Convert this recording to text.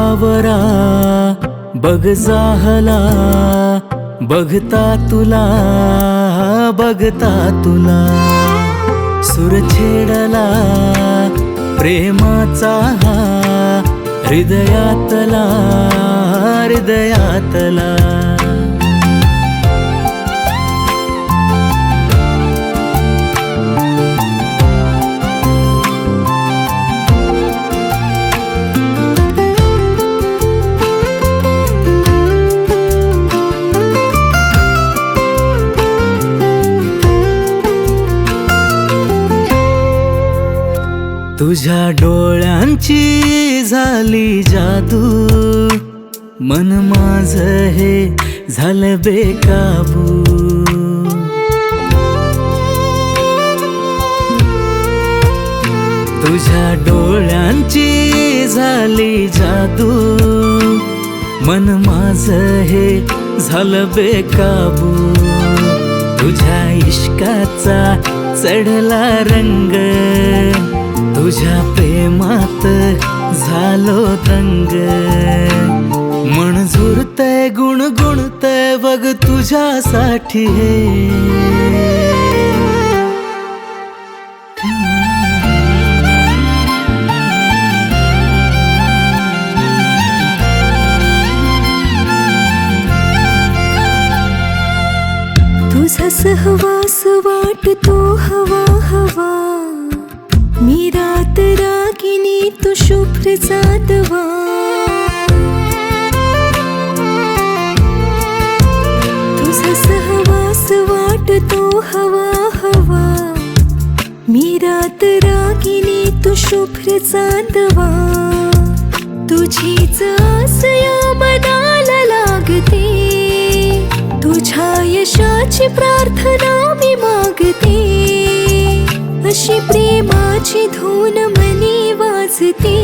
बावरा बघ जाहला, बघता तुला बघता तुला सुर छेडला प्रेमाचा हा हृदयातला हृदयातला. तुझ्या डोळ्यांची झाली जादू, मन माझ हे झालं बेकाबू. तुझ्या डोळ्यांची झाली जादू, मन माझ हे झालं बेकाबू. तुझ्या इश्काचा चढला रंग, तुझ्या प्रेमात झालो दंग. मन झुरतय गुणगुणतय बघ तुझ्यासाठी हे. तुझा सहवास वाटतो हवा हवा, मी रात रागिनी तू शुभ्र जातवा. तुझा सहवास वाटतो हवा हवा, मी रात रागिनी तू शुभ्र जातवा. तुझीच आस या मनाला लागते, तुझ्या यशाची प्रार्थना मी मागते. अशी प्रेमाची धून मनी वाजते.